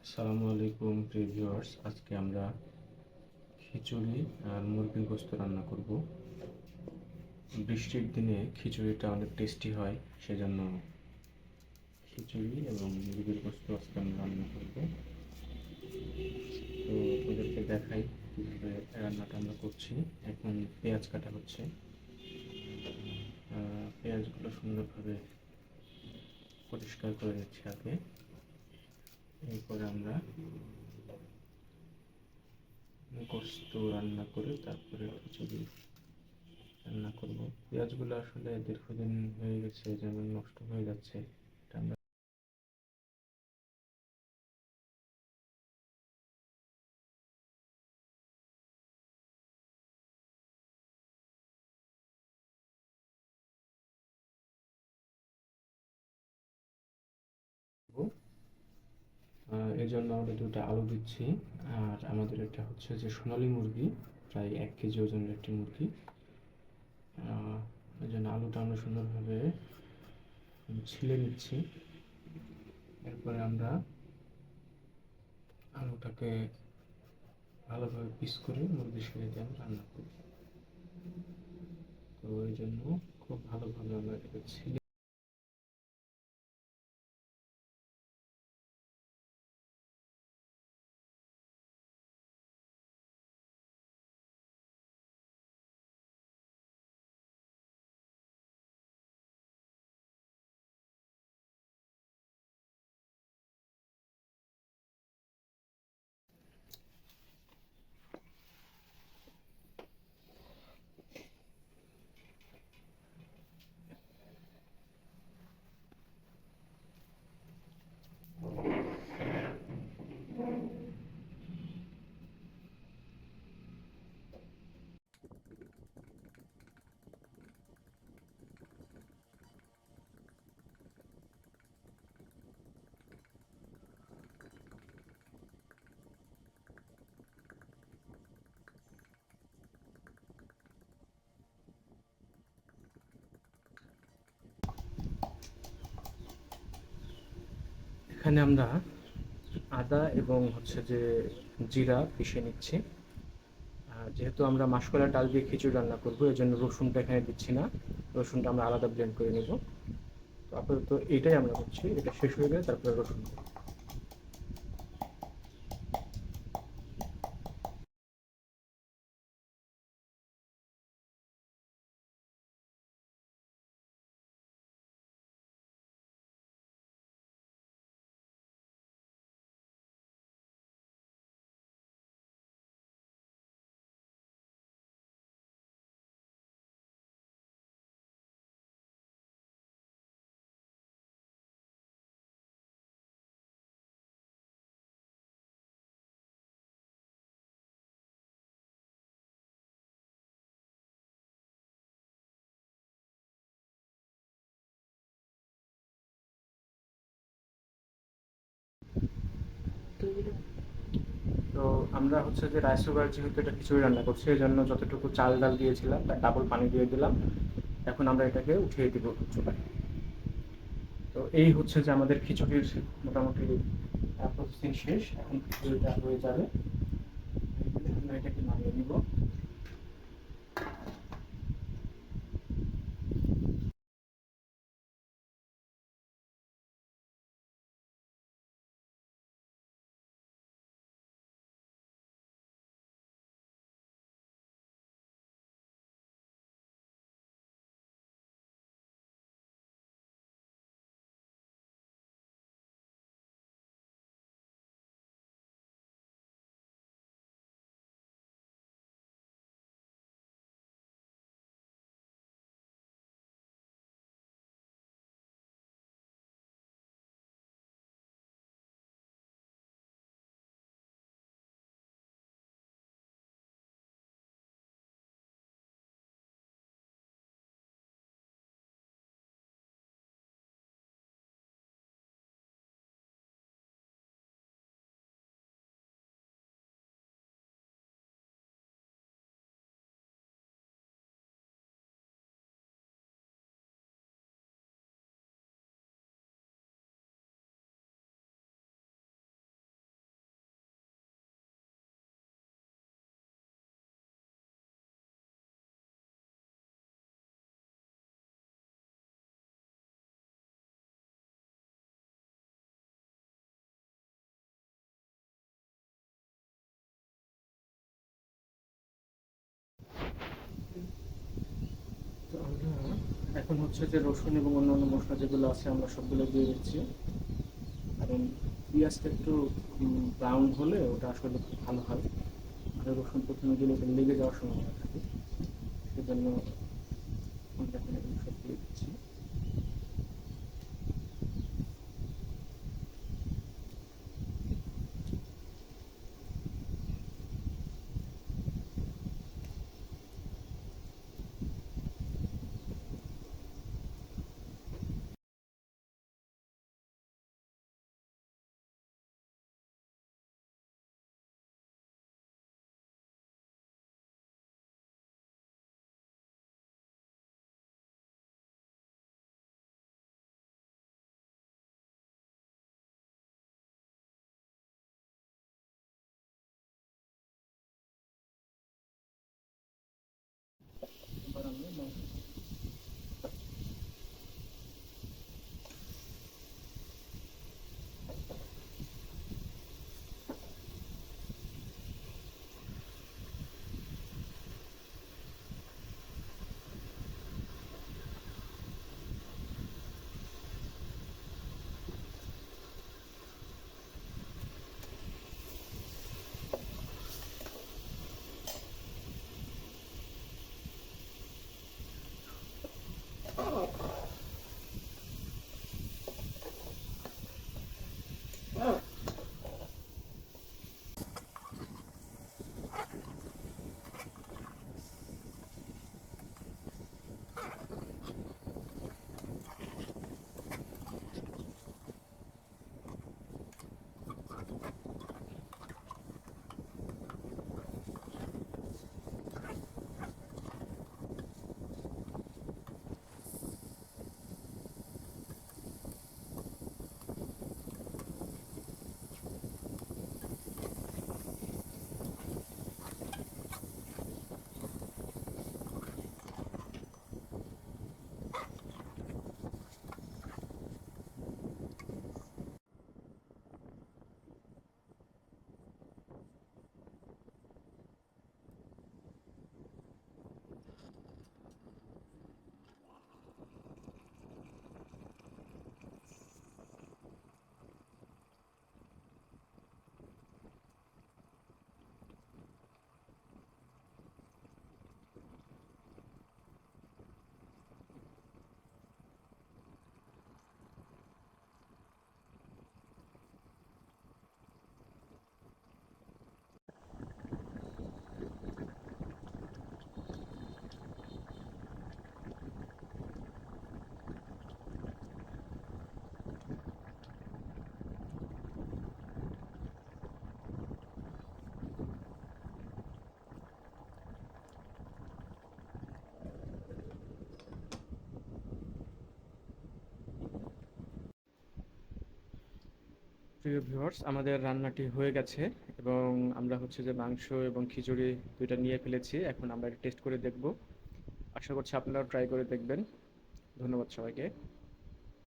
আসসালামু আলাইকুম প্রিয় ভিউয়ার্স, আজকে আমরা খিচুড়ি আর মুরগির গোস্ত রান্না করব। বৃষ্টির দিনে খিচুড়িটা অনেক টেস্টি হয়, সেজন্য খিচুড়ি এবং মুরগির গোস্ত আজকে আমরা রান্না করব। তো ওদেরকে দেখাই কীভাবে রান্নাটা আমরা করছি। এখন পেঁয়াজ কাটা হচ্ছে। পেঁয়াজগুলো সুন্দরভাবে পরিষ্কার করে নিচ্ছি আগে। এরপরে আমরা গোস্ত রান্না করে তারপরে খিচুড়ি রান্না করব। পেঁয়াজগুলো আসলে দীর্ঘদিন হয়ে গেছে, যেমন নষ্ট হয়ে যাচ্ছে, এটা আমরা করবো। এই জন্য আমরা দুটো আলু দিচ্ছি। আর আমাদের এটা হচ্ছে যে সোনালী মুরগি, প্রায় 1 কেজি ওজনের একটি মুরগি। এই জন্য আলুটা আমরা সুন্দরভাবে ছিলে নিচ্ছি। এরপরে আমরা আলুটাকে ভালোভাবে পিস করে মুরগির সাথে দিয়ে আমরা রান্না করব। তো এই জন্য খুব ভালোভাবে আমরা এটাকে ছিলে এখানে আমরা আদা এবং হচ্ছে যে জিরা পিষে নিচ্ছি। যেহেতু আমরা মাসকলাই ডাল দিয়ে খিচুড়ি রান্না করবো, এই জন্য রসুনটা এখানে দিচ্ছি না। রসুনটা আমরা আলাদা ব্লেন্ড করে নেব। তো আপাতত এইটাই আমরা করছি, এটা শেষ হয়ে গেলে তারপরে রসুন। তো আমরা হচ্ছে যে রাইস কুকার, যেহেতু এটা খিচুড়ি রান্না করছি, এই জন্য যতটুকু চাল ডাল দিয়েছিলাম তার ডাবল পানি দিয়ে দিলাম। এখন আমরা এটাকে উঠিয়ে দিব চুলায়। তো এই হচ্ছে যে আমাদের খিচুড়ির মোটামুটি প্রসেসিং শেষ। এখন খিচুড়িটা হয়ে যাবে, আমরা এটাকে নামিয়ে নিব। এখন হচ্ছে যে রসুন এবং অন্যান্য মশলা যেগুলো আছে আমরা সবগুলো দিয়ে দিচ্ছি, কারণ পেঁয়াজটা একটু ব্রাউন হলে ওটা আসলে খুব ভালো হয়। আর রসুন প্রথমে দিলে ওটা লেগে যাওয়ার সম্ভাবনা থাকে, সেজন্য আমরা এখন এগুলো সব দিয়ে দিচ্ছি। এবার আমরা প্রিয় ভিউয়ার্স, আমাদের রান্নাটি হয়ে গেছে এবং আমরা হচ্ছে যে মাংস এবং খিচুড়ি দুইটা নিয়ে ফেলেছি। এখন আমরা টেস্ট করে দেখব। আশা করছি আপনারাও ট্রাই করে দেখবেন। ধন্যবাদ সবাইকে।